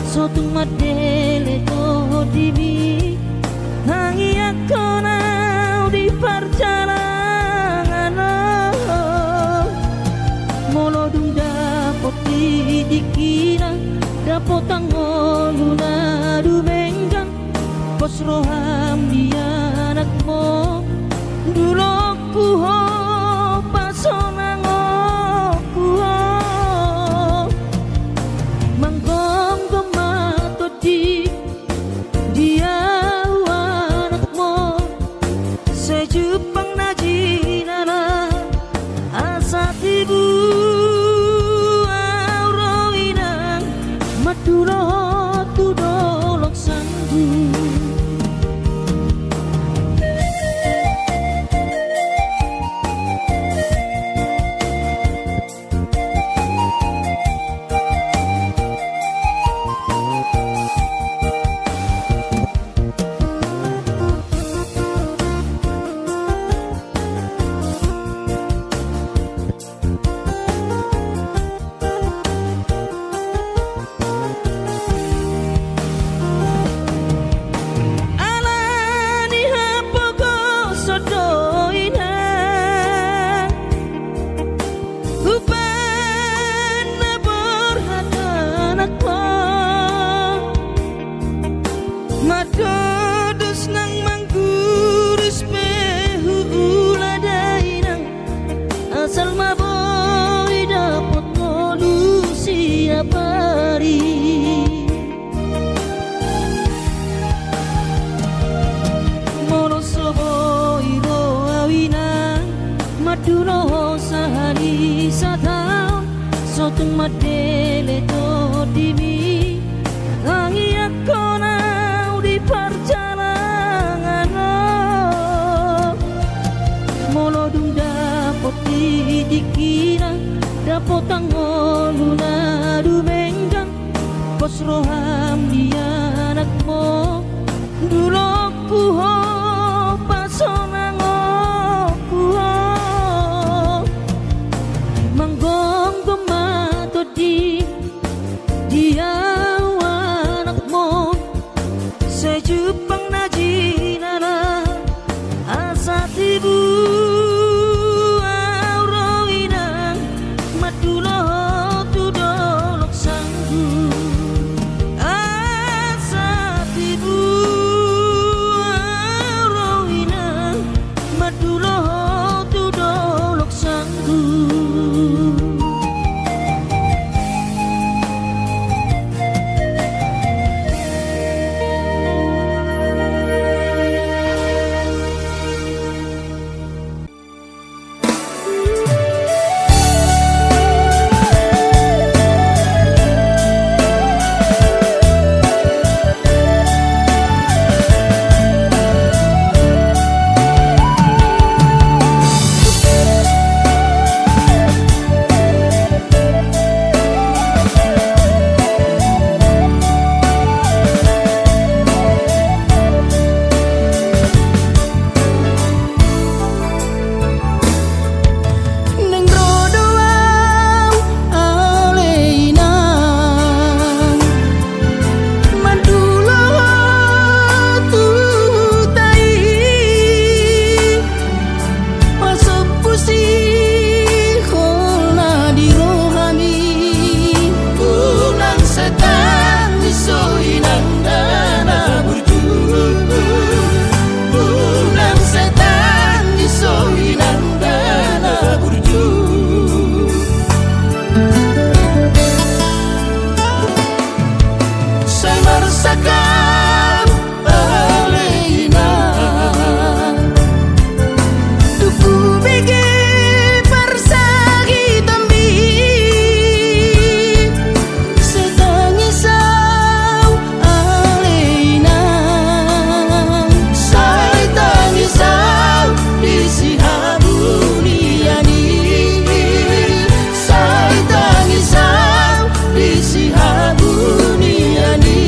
sotung madele to dibi hangi aku nau di perjalanan molo dung dapot dikira dapot angoluna du benggang pos roham dia anakmu dulu ku ho pasonang ku ho manggong gemato di dia anakmu sejupang najinara asa tibu auroinang maduro tu dolok sanggu. Madodos nang manggurus pehu uladainang asal maboy dapot solusi apari mono soboy ro awina maduro sahali satau sotung madele to dimi hangi aku perjalanan molo dung dapot dikira dapot angoluna du benggang pos roham dia anakmu dulu ku ho pasonang ku ho manggong gemato di dia sejupang najinara asa tibu auroinang madulo tu dolok sanggu asa tibu auroinang madulo tu dolok sanggu. Isi habuniani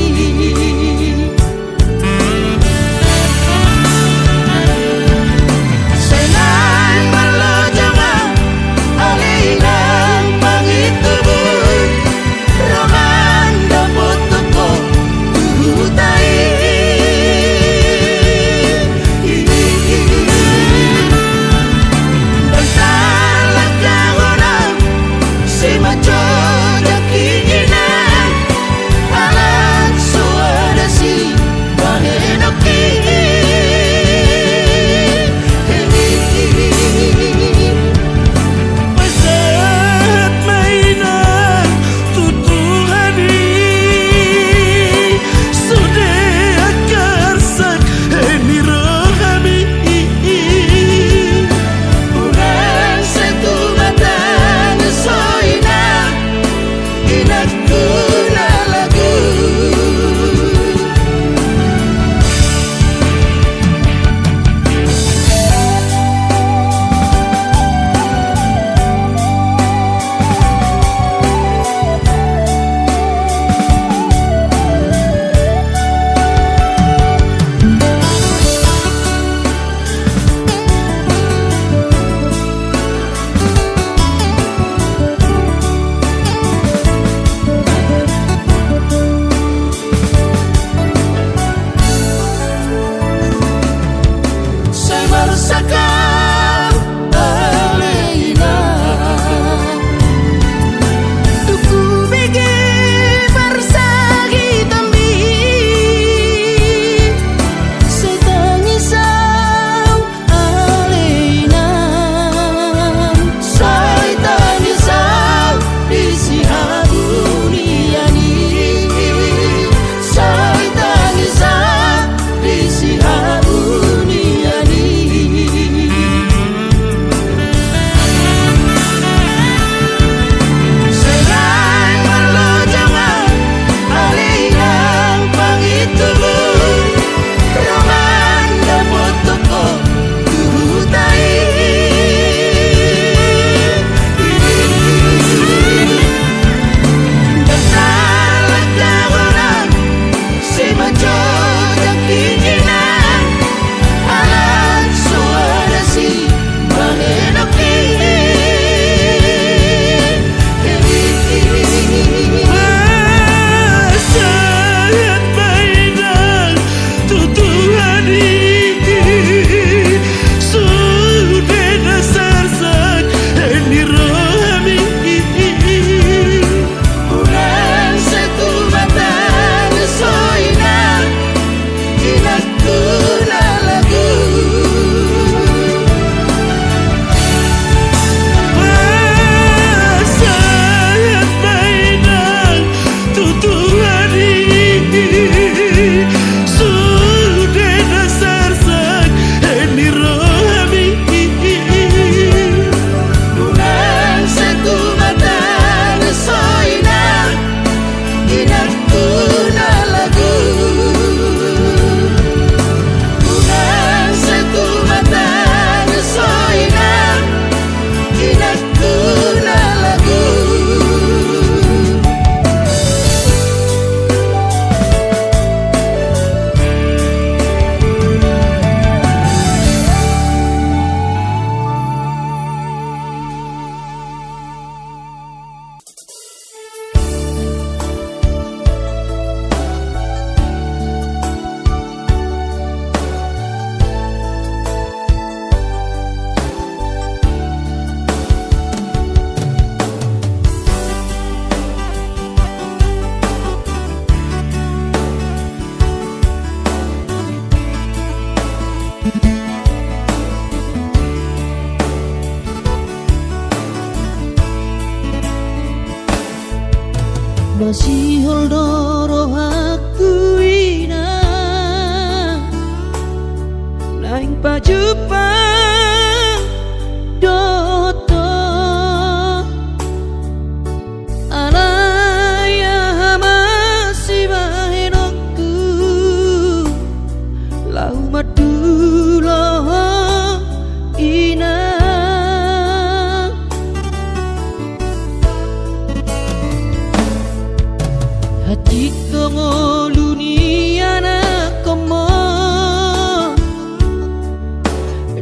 dongo luniana komo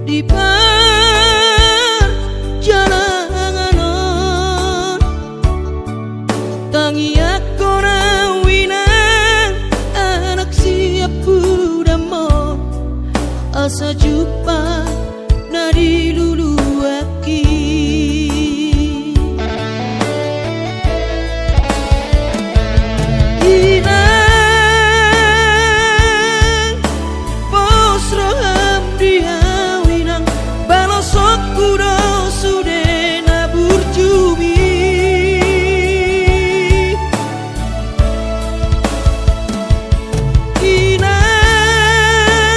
di perjalanan tangi aku winang anak siap budamo asa jumpa nadi lulu aki inang pos roham dia winang balosok kudo sude nabur jumi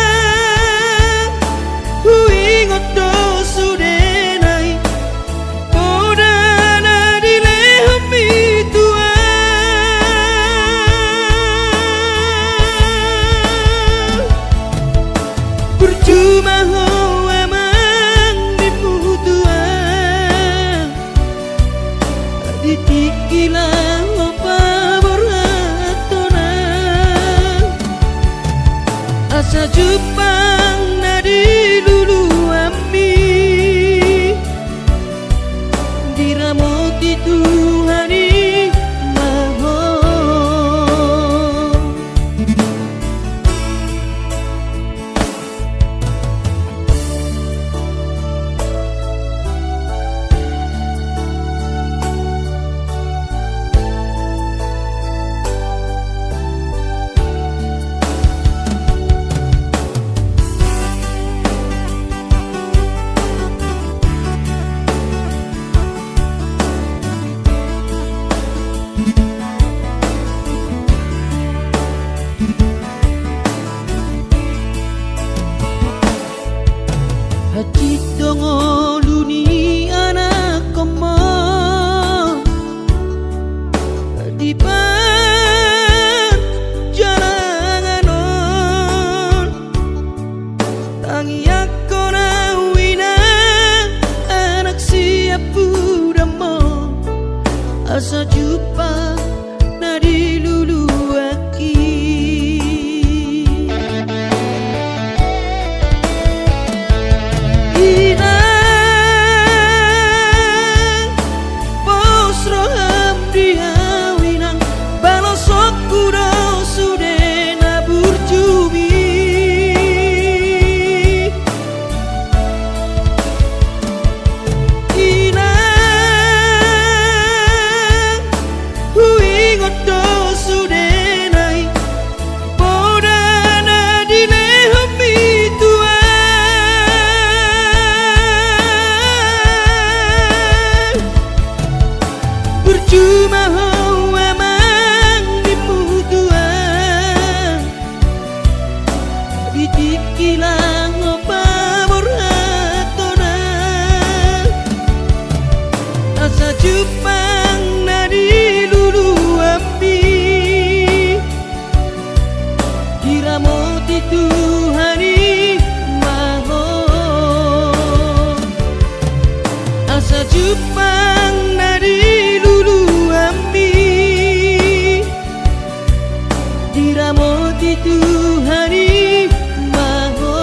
inang huingot do sude nai kodana dilehom itua percuma ho emang dimutuan ditikilah apa beratona asa Jepang nadi lulu ami diramoti Tuhani maho hati dongo luni anak komo di perjalanan tangi aku wina anak siap budamo asa jumpa nadi lulu aki inang pos roham dia winang balosok kudo sude nabur jumi inang huingot do sude nai podana dilehom itua percuma ho emang dimutuan ditikilah apa beratona asa Jepang nadi lulu ami diramoti Tuhani maho asa Jepang nadi lulu ami diramoti Tuhani maho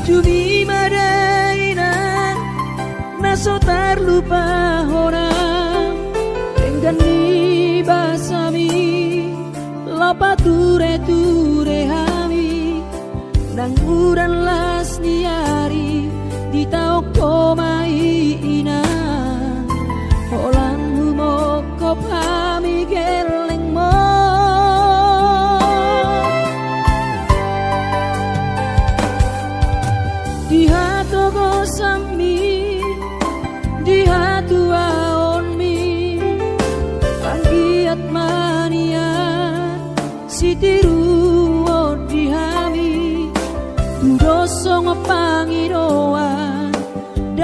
Jumi madaina naso terlupa orang dengan ni basami lapa ture hami nang uran las niari di tau komai ina holang humo kop hami geleng mo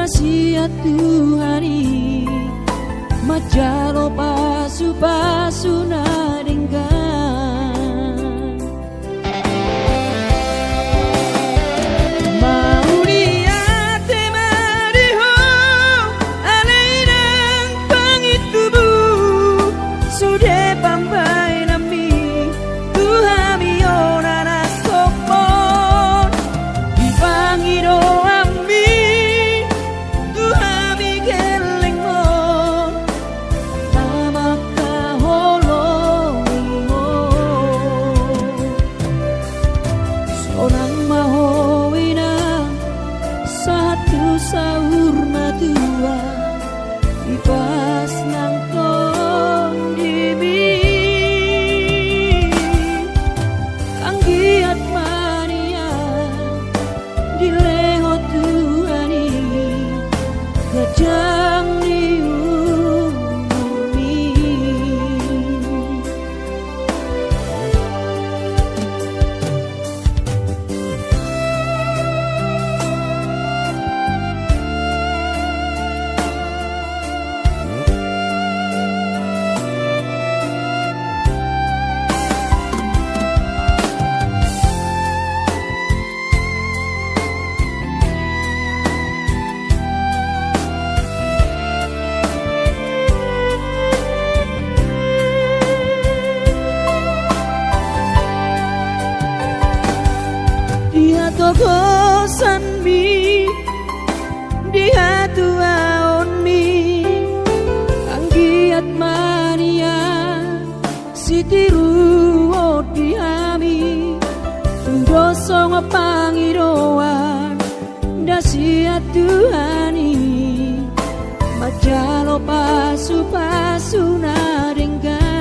nasihat Tuhani majalo pasu-pasu naringgan mauriate mariho alainang pangitubu sude pambai nami Tuhami onana sopon dipangiro sahur matua ipas nang kondimi anggiat mania dileho Tuhani gajang diumumi togosan mi dia tuaon mi anggiat mania sitiru odihami doso ngapangiroan dasiat Tuhani majalo pasu-pasu naringgan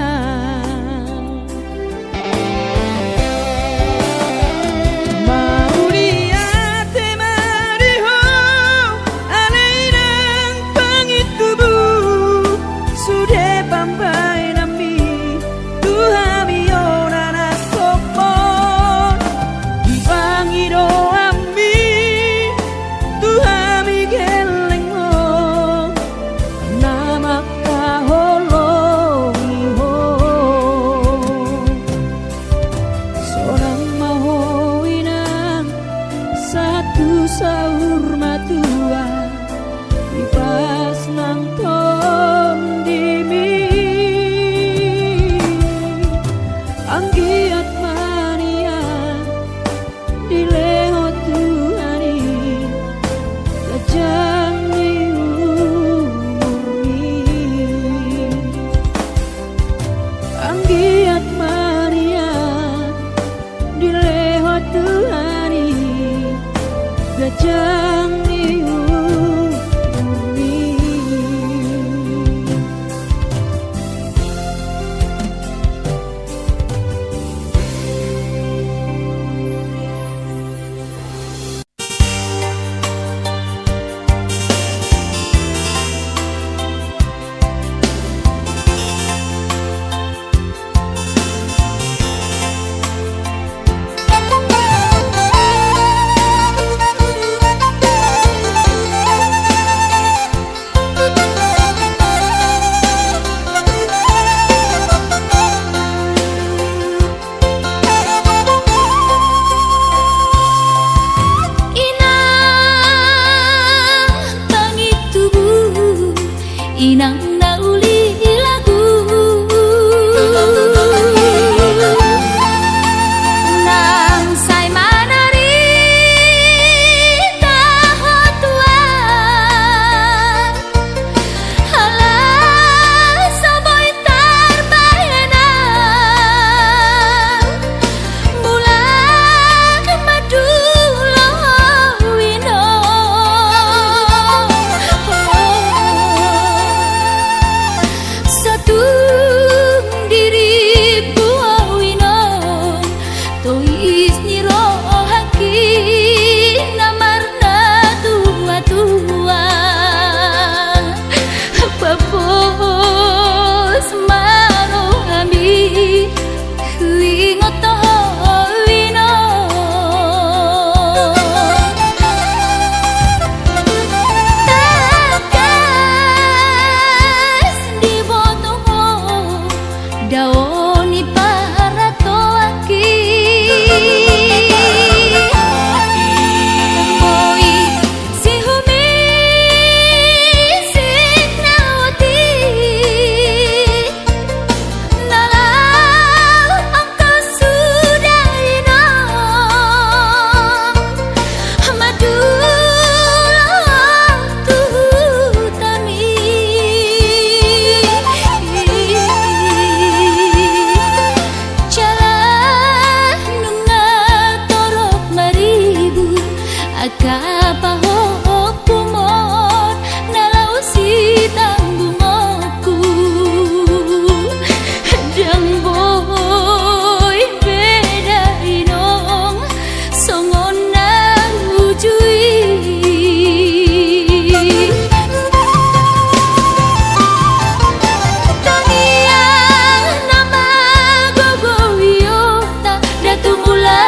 sahur matua ipas nang kondimi anggiat mania dileho Tuhani gajang diumumi anggiat mania dileho Tuhani gajang diumumi inang nauli lagu nang say manari tahotuan halah saboy tarbayana mulag madulo wino Akapahopumon nalausi tanggungoku Dang boy beda inong songon na ujui Taniang nama gogowiota datumula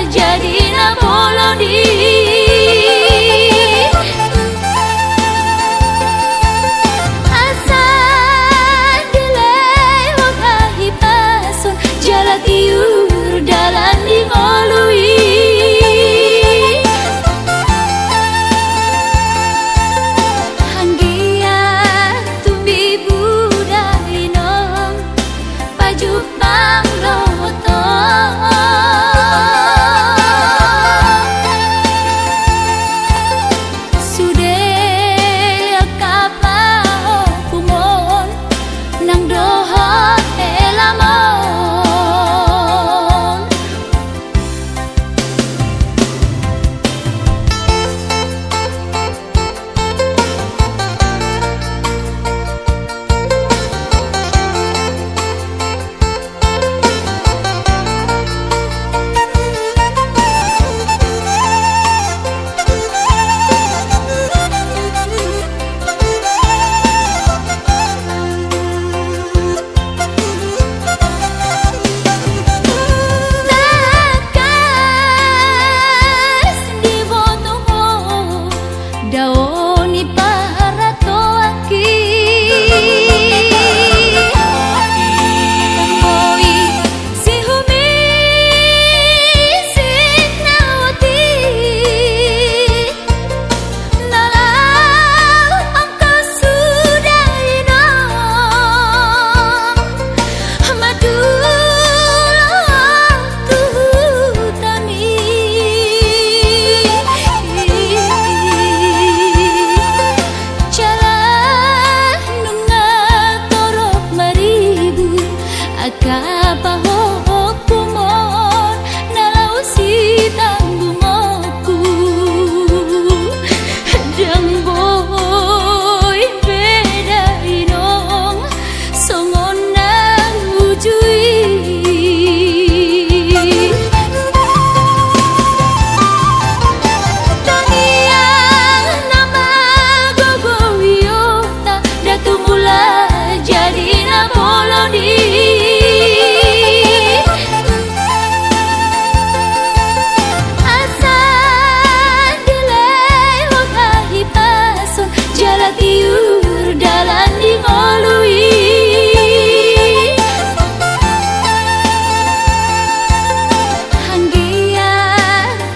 jadi na bolodi tiur dalan di ngolui hanggia tumbi budai nong pajuk pangloto sude akapao kumon nang dohot elamon daoni para toaki Kamboi si humi si nawati nalau angka sudah inong madulah tuhutami Akapahopumon nalausi tanggungoku Dang boy beda inong songon na ujui Taniang nama gogowiota datumula jadi na bolodi tiur dalan di ngolui hanggia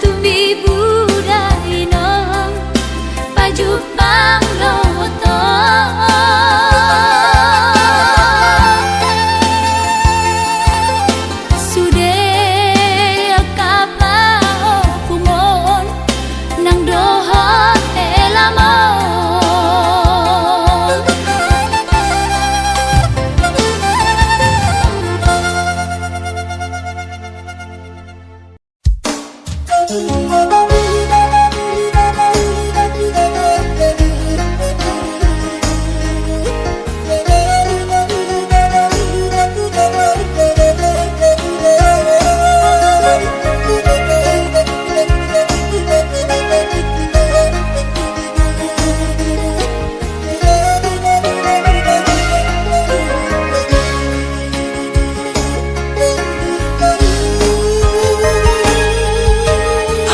tumbi budai nong pajuk pangloto sude akapao kumon nang dohot elamon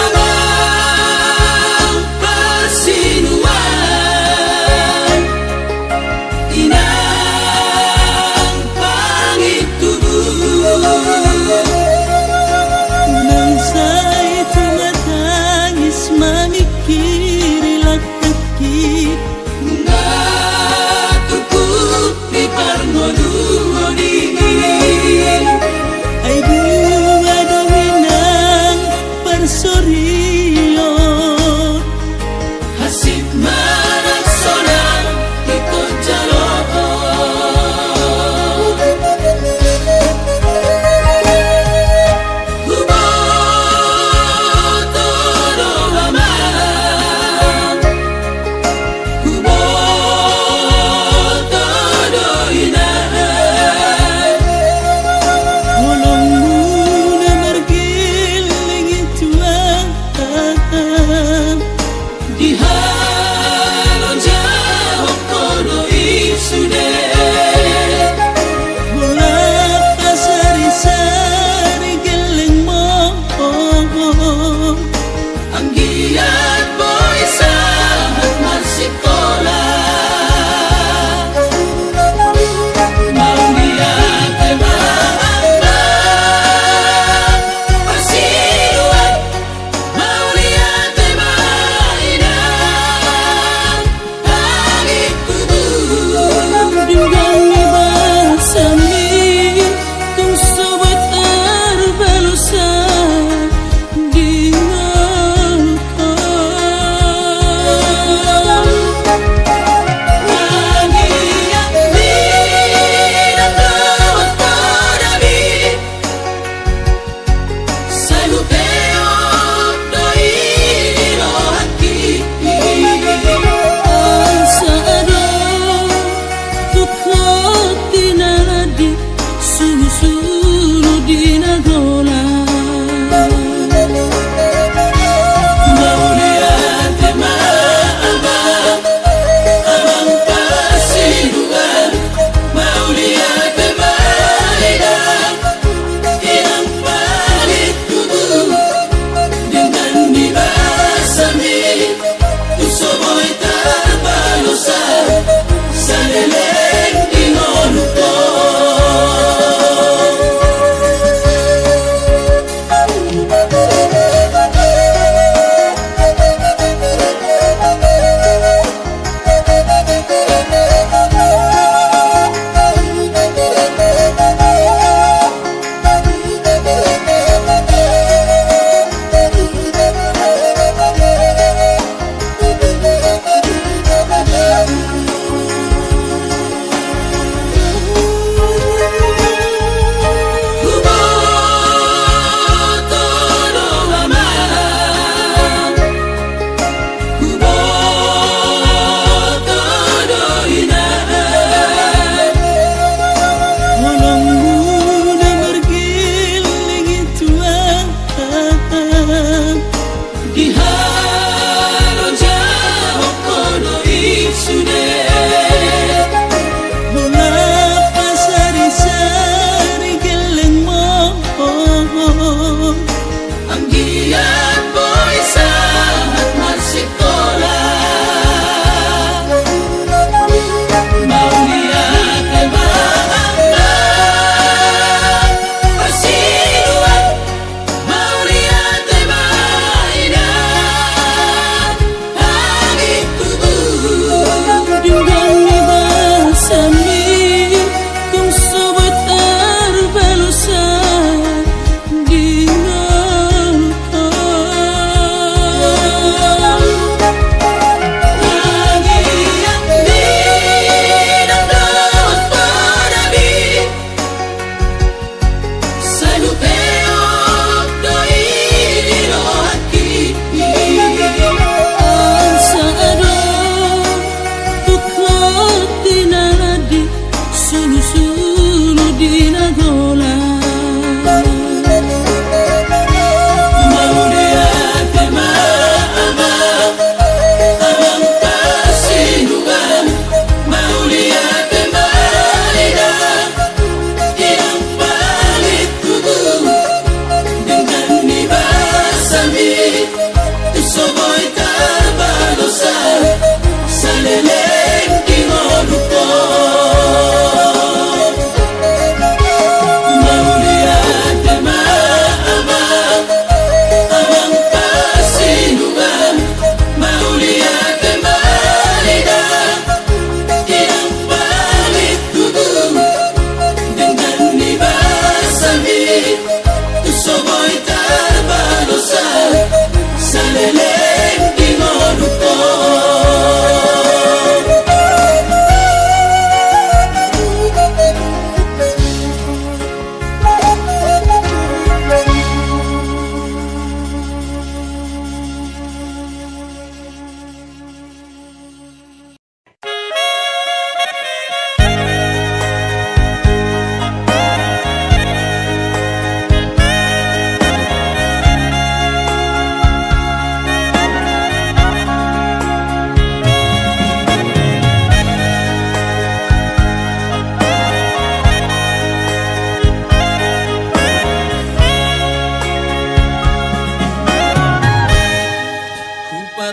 Ama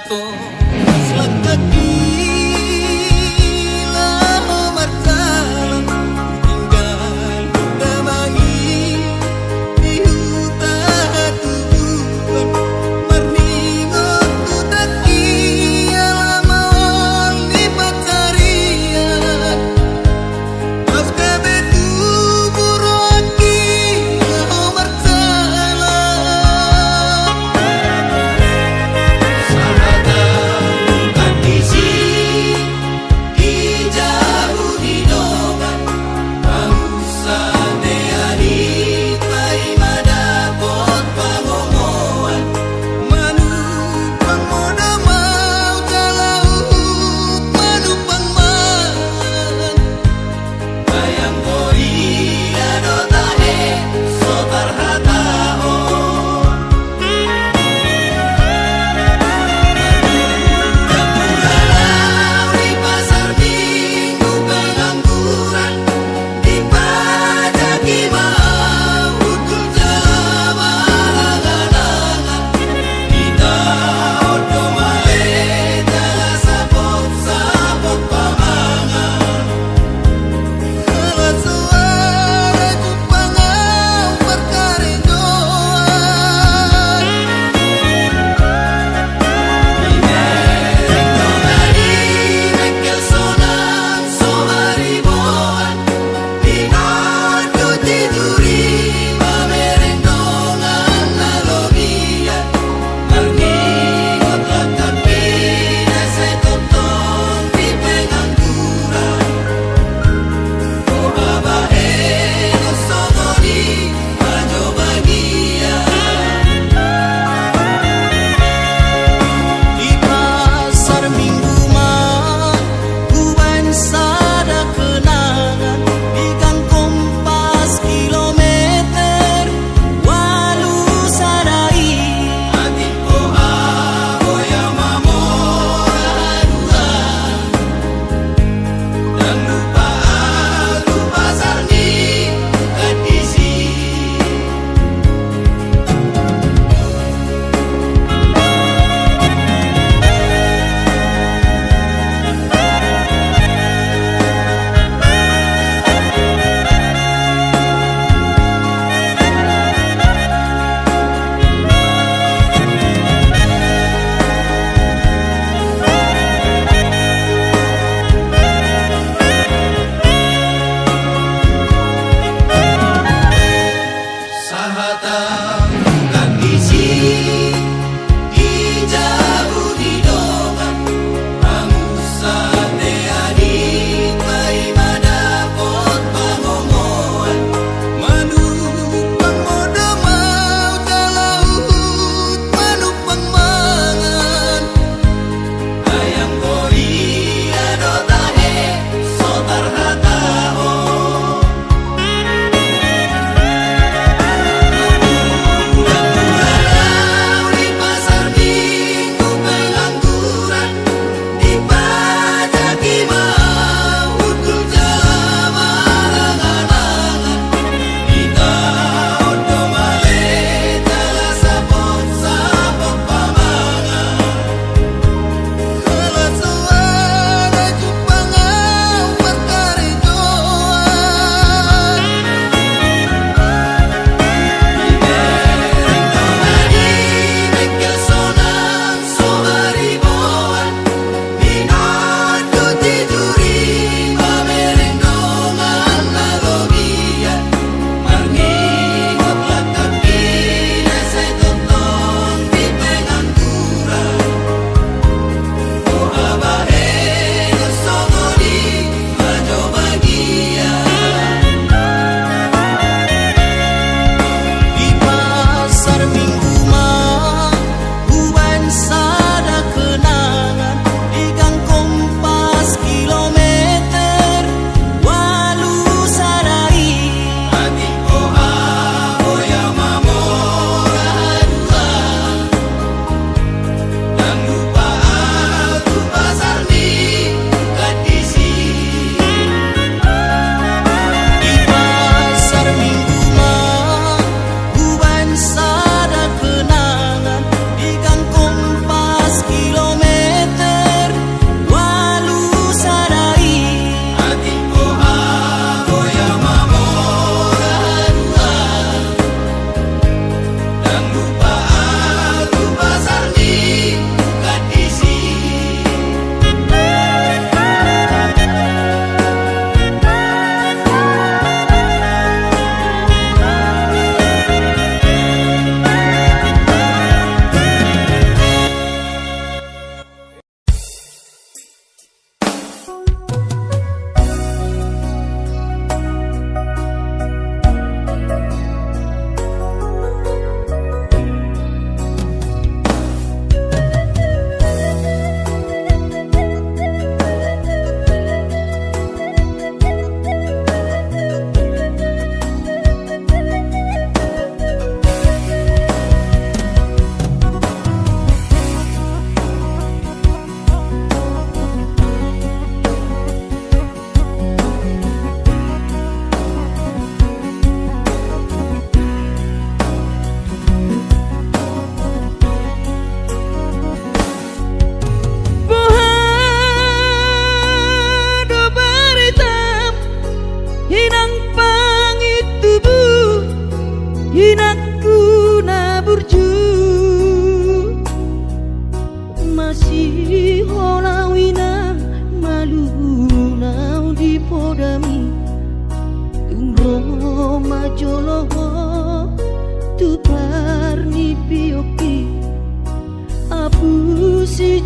to selagi lama berjalan tinggal temani di hutan tujuan merningok tu taki lama di pencarian pas kebetu buroki lama berjalan.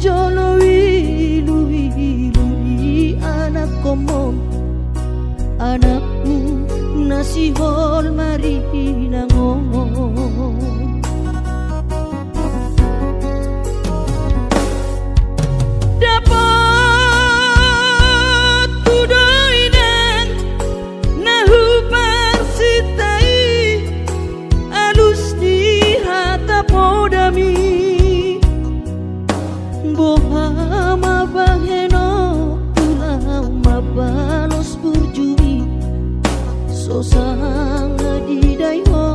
joloi lui anak komon anakmu nasi hol mari nangon dapat tudoi dan nahu parsitai alus di hata podami boha mabaheno pulau mabalos burjumi sosang di dayo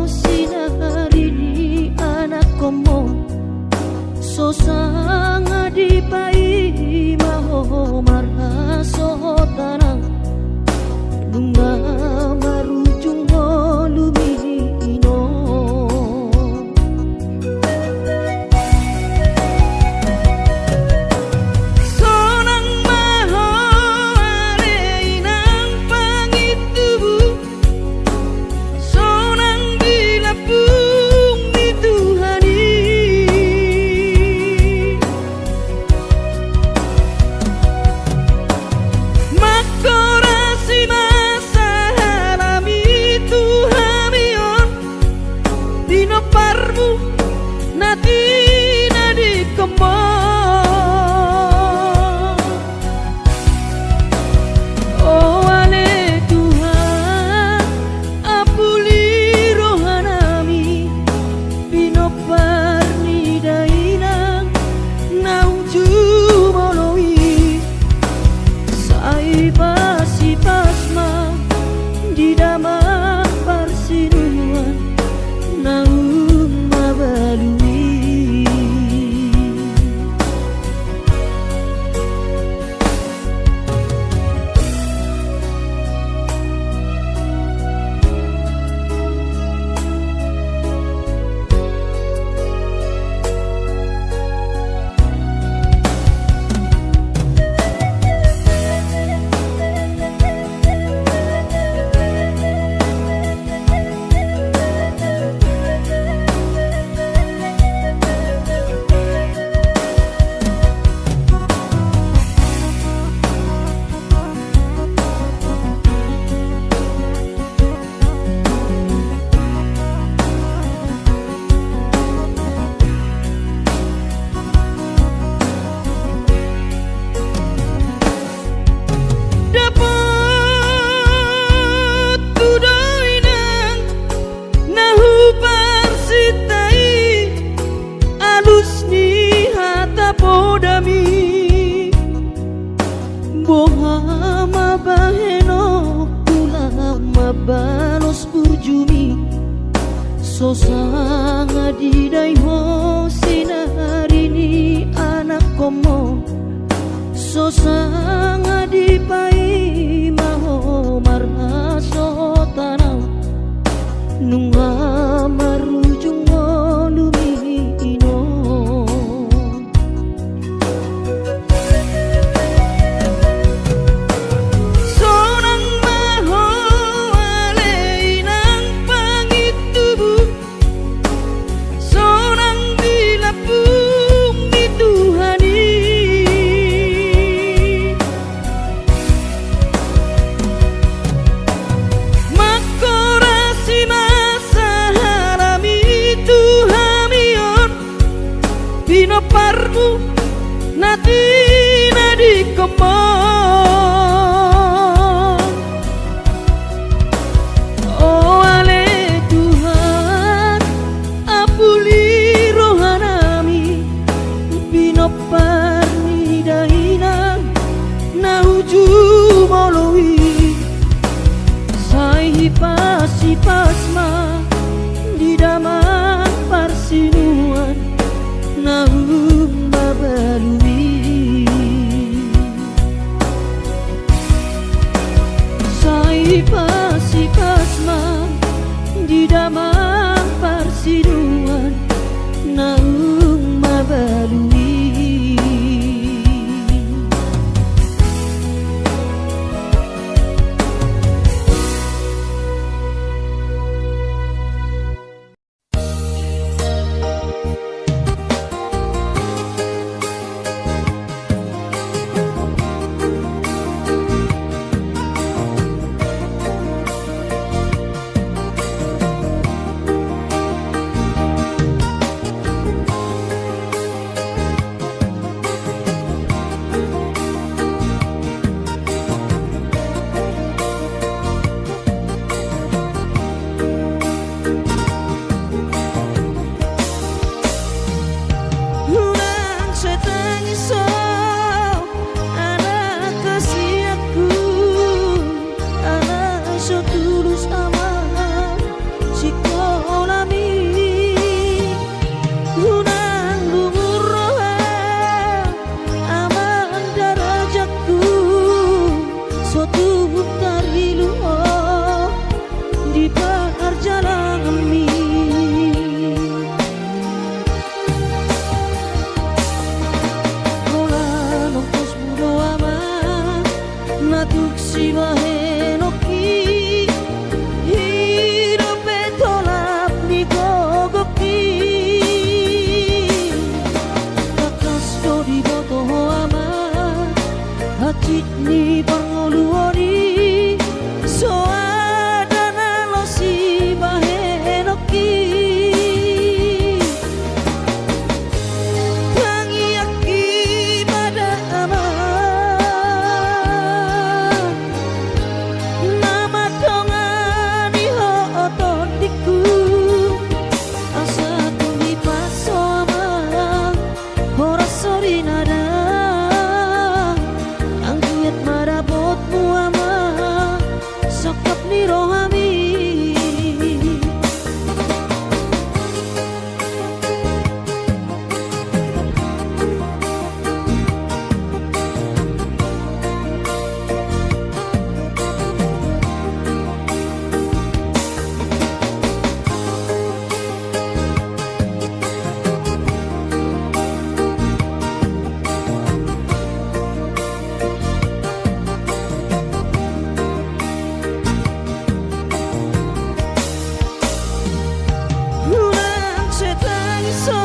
sinari di anak komo sosang di pai maho marha sohotanang dunga marujung lumino sonang maho areinang pangitubu sonang dilapung di Tuhani makorasi masa halami Tuhamion dino parmu nati nadi kembang oh ale Tuhan apuli rohanami bino parni dainang nauju moloi sai pasi pasma di damang parsinuan naum mabalui dapat tudoi dan nahu parsitai alus ni hata podami boha mabaheno pulang mabalos burjumi sosang di dayo sinari ni anak komo sosang di pai maho marha sotanang nunga marujung lumino sonang maho aleinang pangitubu sonang dilapung di Tuhani makorasi masa halami Tuhamion bino parmu nati nadi kembang oh ale Tuhan apuli rohanami bino parni dainang nauju moloi sai pasi pasma di damang parsinuan naum babalui sai pasi pasma di damang parsinuan naum babalui ni pangoluoni soadana lo si bahenoki tangi aki pada ama nama dongani ho otondiku asa tumi paso ama ora sori nada angkiat marabot muama sokap ni rohami Ulang setangso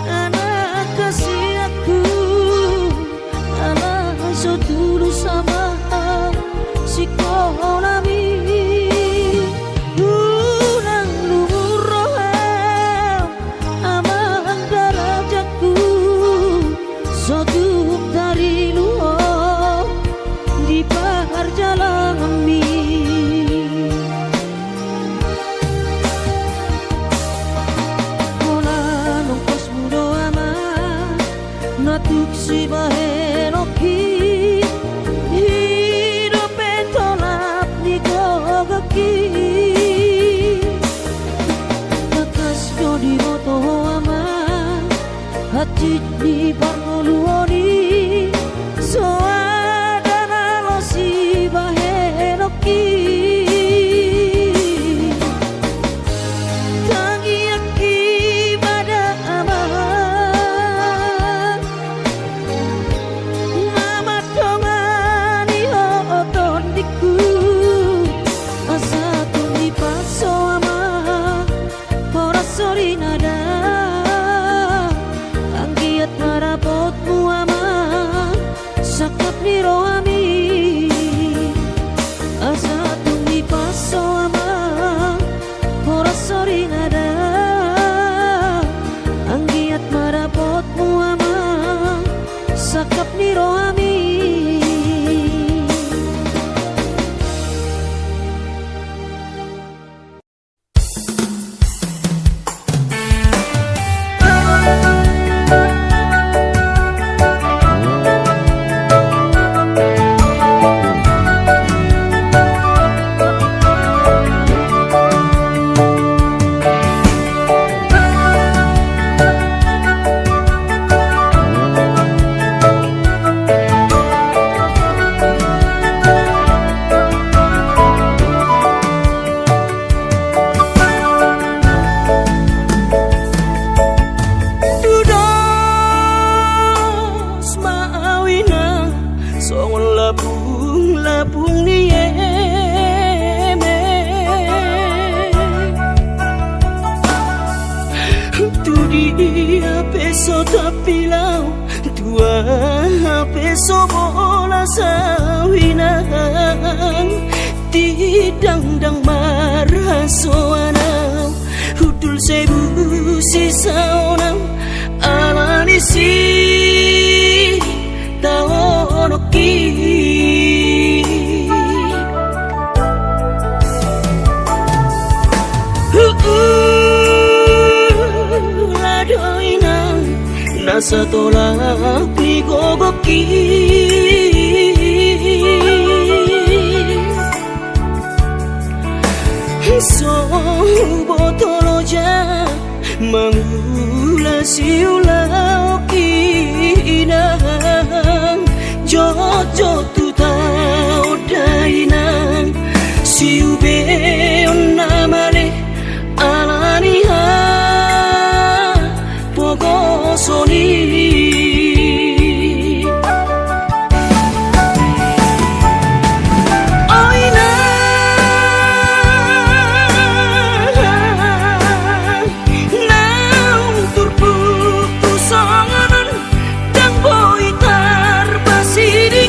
anak kasih aku anak so tulus sama si konami ulang lumur roham amang darajaku so tum dari luar di bahar jalan kami natuk si bahenoki hidup tolap ni gogaki nakas jodi moto ama hati ni pangoluoni soadana lo si bahenoki tangi aki pada ama nama dongani ho otondiku asa tumi paso ama ora sori nada angkiat marabotmu ama sakap ni rohami asa tumi paso ama ora sori nada angkiat marabotmu ama sakap ni rohami Dudos maawina songon labung ni yeme tu dia peso tapilau tua peso bola sawinang tidang-dang marah soanau hudul sebu sisaonang alani si taonoki ladoinang nasa tolak ni gogoki so botoloja mangula siulau kinang jojo tu tau dainang siu beon namale alani ha pogo soni Siri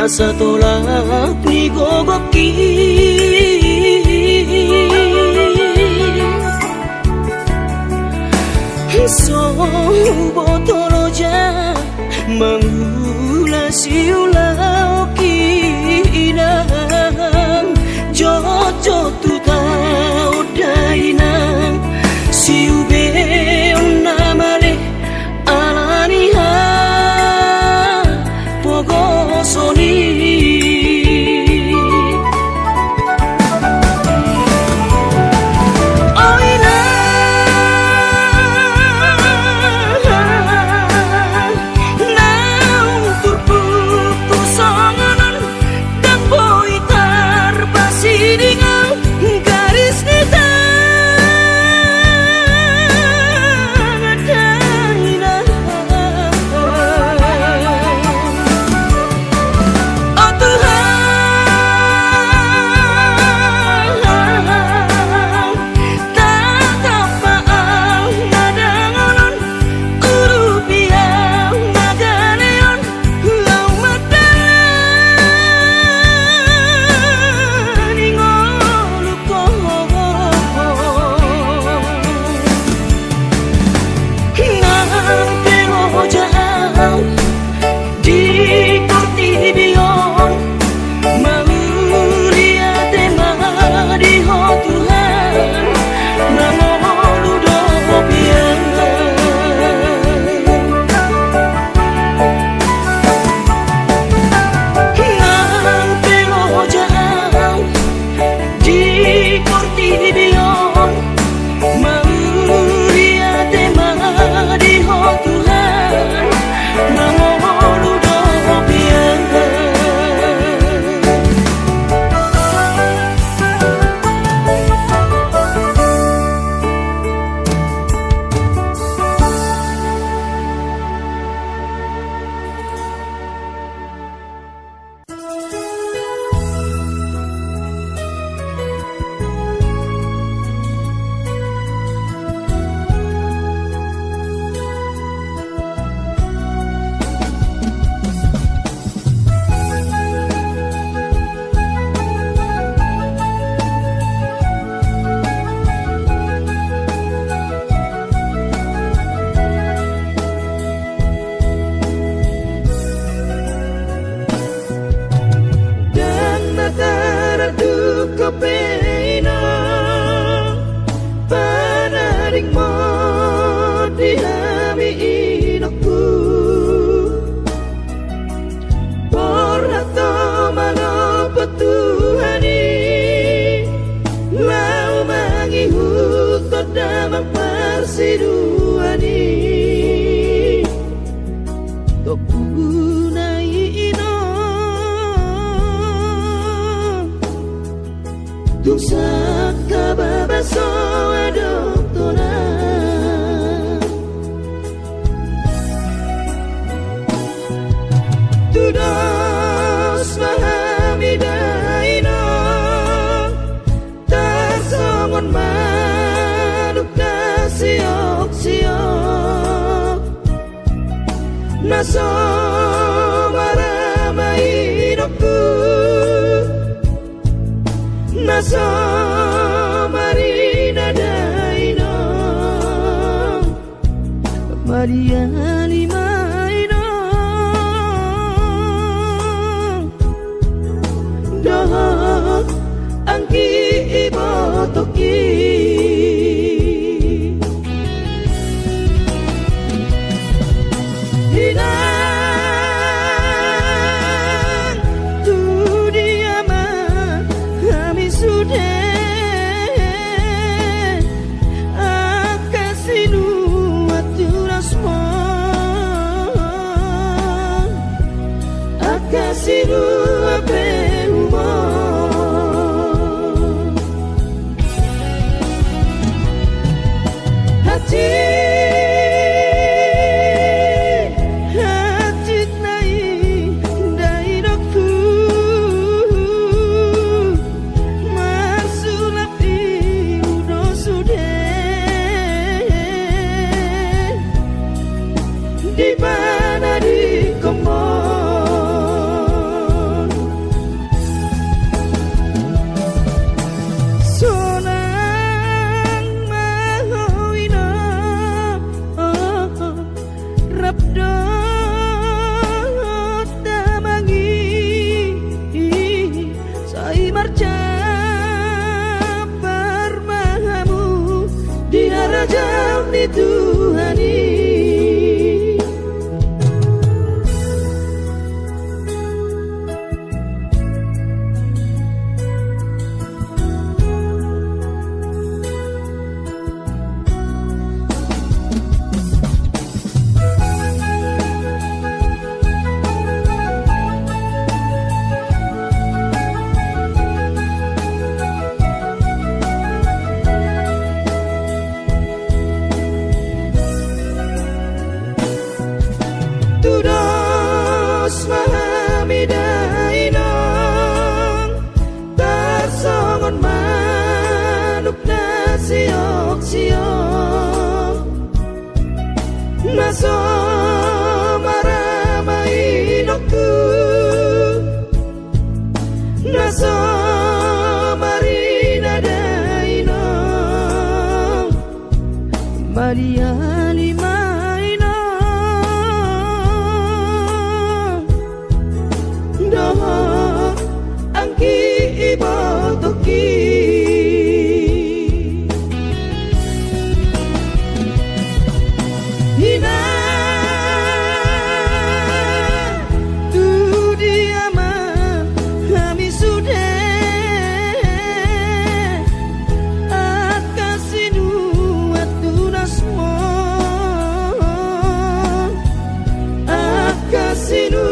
asa tolak ni gogoki so botolo ja mangula siulau kinang jojo tu tau dainang siube onna male alani ha pogo soni Naso maramai dokku Naso marina daino Mariani maino Doho angki ibotoki dituhani. Tudos mahamidainong tarsongon manuk na siok-siok naso maramainokku naso marinadainong Mariani angki ibo toki hina tu dia mah kami sudah akasinu atu nasmo akasinu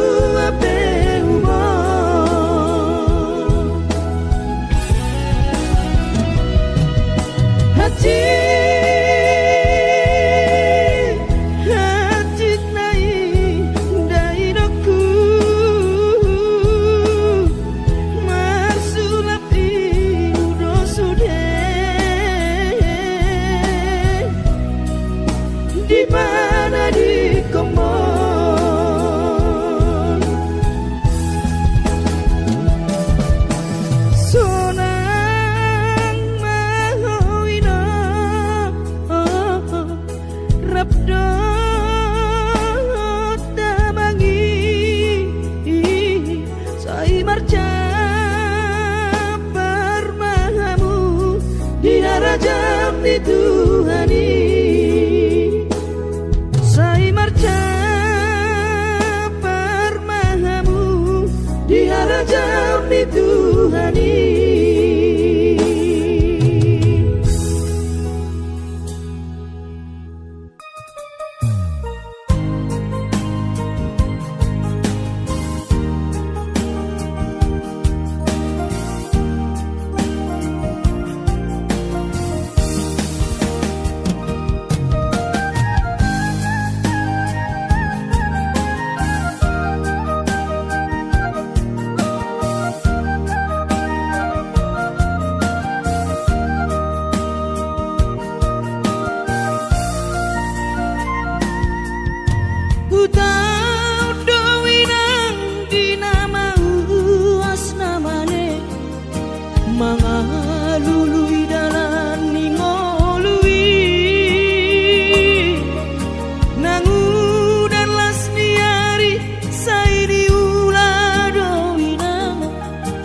ape hati nai dainoku marsulap udo sudah di mana di komon Rabdo tamangi sai marca permahamu di harajam dituhani sai marca permahamu di harajam dituhani. Mangalului dalan ningolui nangudan las niari sai diula doinang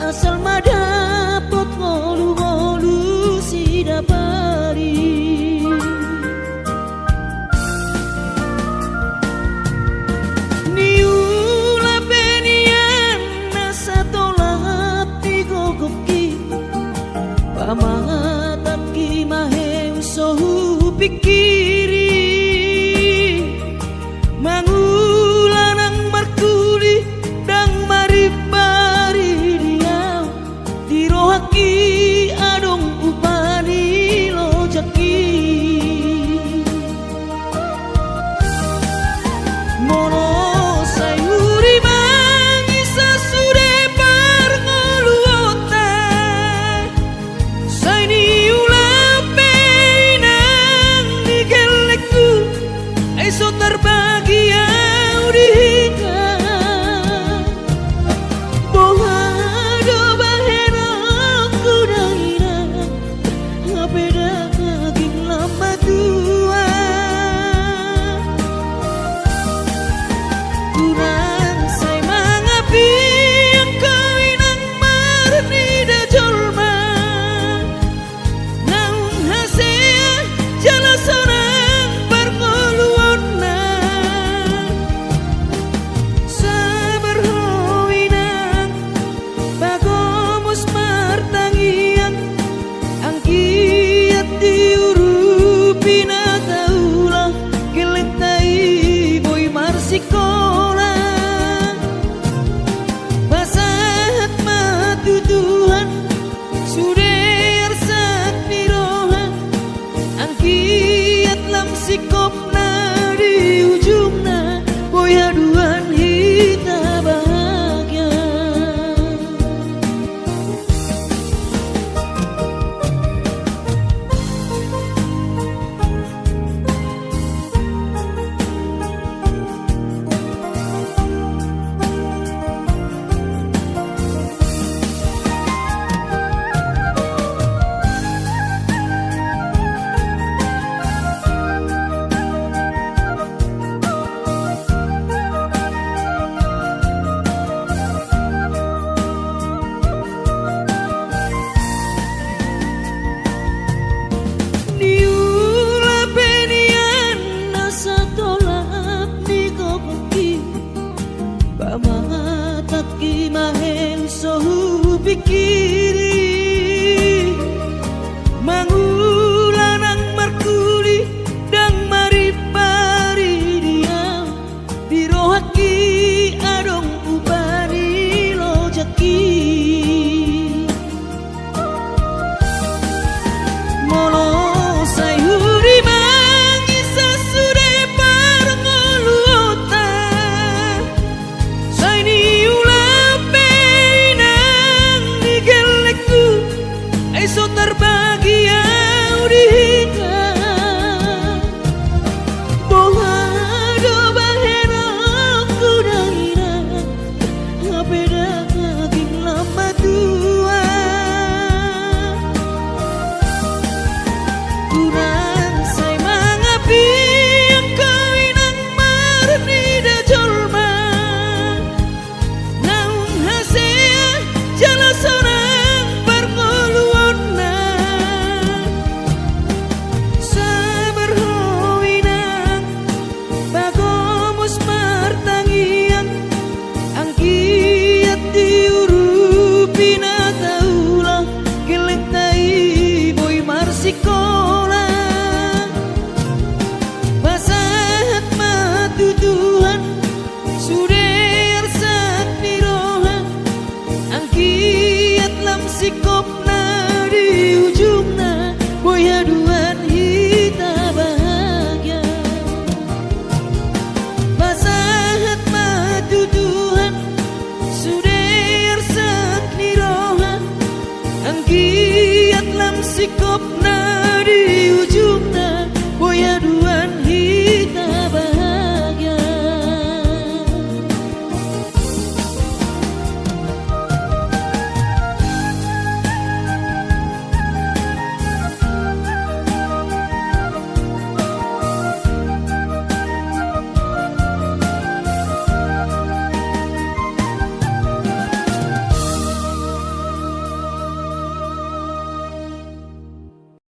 asal madapot ngolu-ngolu si dapari niula benian nasa tolap digogokki pamatap ki maheng sohu pikir